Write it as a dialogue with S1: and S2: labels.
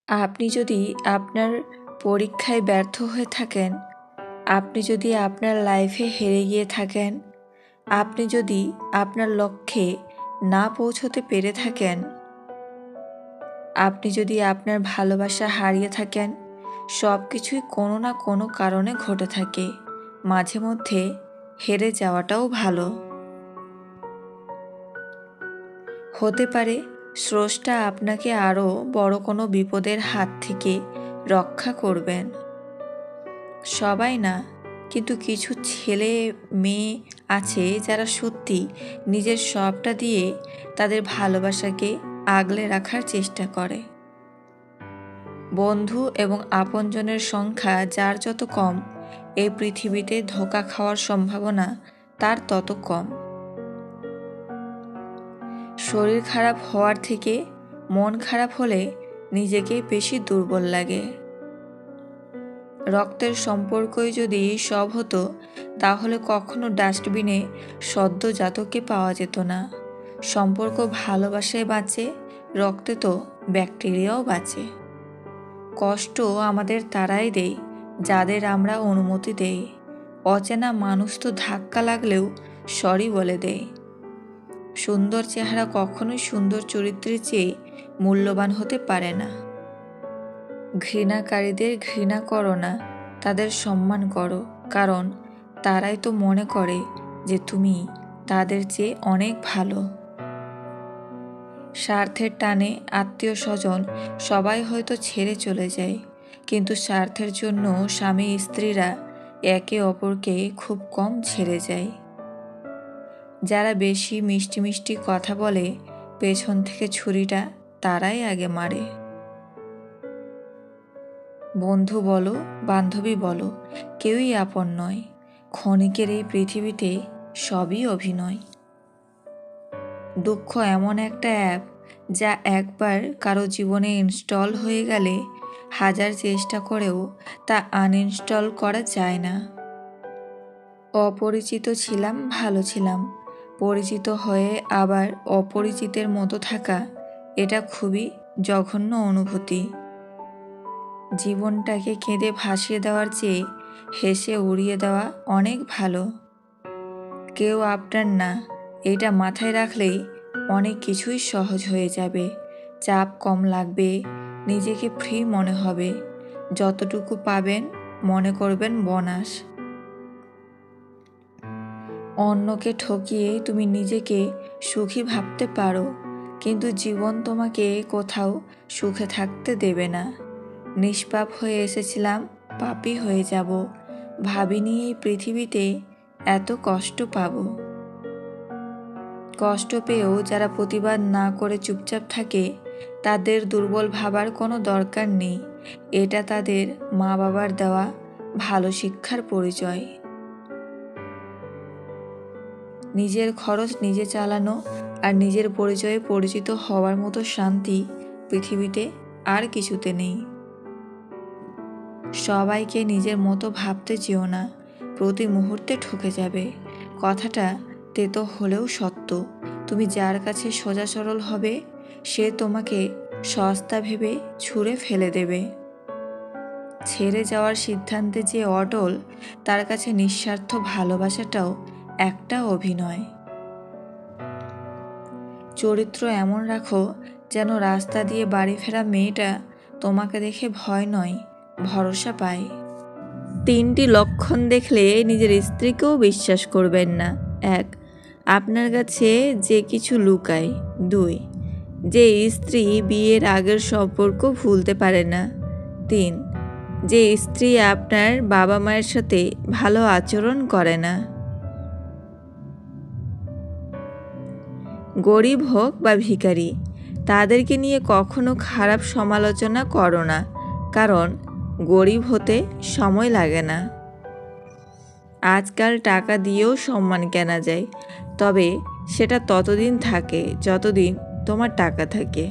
S1: আপনি যদি আপনার পরীক্ষায় ব্যর্থ হয়ে থাকেন, আপনি যদি আপনার লাইফে হেরে গিয়ে থাকেন, আপনি যদি আপনার লক্ষ্যে না পৌঁছতে পেরে থাকেন, আপনি যদি আপনার ভালোবাসা হারিয়ে থাকেন, সব কিছুই কোনো না কোনো কারণে ঘটে থাকে। মাঝে মধ্যে হেরে যাওয়াটাও ভালো। হতে পারে স্রষ্টা আপনাকে আরও বড় কোনো বিপদের হাত থেকে রক্ষা করবেন। সবাই না, কিন্তু কিছু ছেলে মেয়ে আছে যারা সত্যি নিজের সবটা দিয়ে তাদের ভালোবাসাকে আগলে রাখার চেষ্টা করে। বন্ধু এবং আপনজনের সংখ্যা যার যত কম, এই পৃথিবীতে ধোঁকা খাওয়ার সম্ভাবনা তার তত কম। শরীর খারাপ হওয়ার থেকে মন খারাপ হলে নিজেকে বেশি দুর্বল লাগে। রক্তের সম্পর্কই যদি সব হতো, তাহলে কখনো ডাস্টবিনে সদ্যজাতকে পাওয়া যেত না। সম্পর্ক ভালোবাসায় বাঁচে, রক্তে তো ব্যাকটেরিয়াও বাঁচে। কষ্ট আমাদের তারাই দেয় যাদের আমরা অনুমতি দেই। অচেনা মানুষ তো ধাক্কা লাগলেও সরি বলে দেয়। সুন্দর চেহারা কখনোই সুন্দর চরিত্রের চেয়ে মূল্যবান হতে পারে না। ঘৃণাকারীদের ঘৃণা করো না, তাদের সম্মান করো, কারণ তারাই তো মনে করে যে তুমি তাদের চেয়ে অনেক ভালো। স্বার্থের টানে আত্মীয় স্বজন সবাই হয়তো ছেড়ে চলে যায়, কিন্তু স্বার্থের জন্য স্বামী স্ত্রীরা একে অপরকে খুব কম ছেড়ে যায়। যারা বেশি মিষ্টি মিষ্টি কথা বলে, পেছন থেকে ছুরিটা তারাই আগে মারে। বন্ধু বলো, বান্ধবী বলো, কেউই আপন নয়। ক্ষণিকের এই পৃথিবীতে সবই অভিনয়। দুঃখ এমন একটা অ্যাপ যা একবার কারো জীবনে ইনস্টল হয়ে গেলে হাজার চেষ্টা করেও তা আনইনস্টল করা যায় না। অপরিচিত ছিলাম, ভালো ছিলাম, পরিচিত হয়ে আবার অপরিচিতের মতো থাকা, এটা খুবই জঘন্য অনুভূতি। জীবনটাকে কেঁদে ভাসিয়ে দেওয়ার চেয়ে হেসে উড়িয়ে দেওয়া অনেক ভালো। কেউ আপনার না, এটা মাথায় রাখলেই অনেক কিছুই সহজ হয়ে যাবে। চাপ কম লাগবে, নিজেকে ফ্রি মনে হবে। যতটুকু পাবেন মনে করবেন বোনাস। অন্যকে ঠকিয়ে তুমি নিজেকে সুখী ভাবতে পারো, কিন্তু জীবন তোমাকে কোথাও সুখে থাকতে দেবে না। নিষ্পাপ হয়ে এসেছিলাম, পাপী হয়ে যাব, ভাবিনি এই পৃথিবীতে এত কষ্ট পাব। কষ্ট পেয়েও যারা প্রতিবাদ না করে চুপচাপ থাকে, তাদের দুর্বল ভাবার কোনো দরকার নেই। এটা তাদের মা বাবার দেওয়া ভালো শিক্ষার পরিচয়। নিজের খরচ নিজে চালানো আর নিজের পরিচয়ে পরিচিত হওয়ার মতো শান্তি পৃথিবীতে আর কিছুতে নেই। সবাইকে নিজের মতো ভাবতে যেও না, প্রতি মুহূর্তে ঠকে যাবে। কথাটা তেতো হলেও সত্য। তুমি যার কাছে সোজা সরল হবে, সে তোমাকে সস্তা ভেবে ছুঁড়ে ফেলে দেবে। ছেড়ে যাওয়ার সিদ্ধান্তে যে অটল, তার কাছে নিঃস্বার্থ ভালোবাসাটাও একটা অভিনয়। চরিত্র এমন রাখো যেন রাস্তা দিয়ে বাড়ি ফেরা মেয়েটা তোমাকে দেখে ভয় নয়, ভরসা পায়। 3টি লক্ষণ দেখলে নিজের স্ত্রীকেও বিশ্বাস করবেন না। 1. আপনার কাছে যে কিছু লুকায়। 2. যে স্ত্রী বিয়ের আগের সম্পর্ক ভুলতে পারে না। 3. যে স্ত্রী আপনার বাবা মায়ের সাথে ভালো আচরণ করে না। গরিব হোক বা ভিখারি, তাদেরকে নিয়ে কখনো খারাপ সমালোচনা করো না, কারণ গরিব হতে সময় লাগে না। আজকাল টাকা দিয়েও সম্মান কেনা যায়, তবে সেটা ততদিন থাকে যতদিন তোমার টাকা থাকে।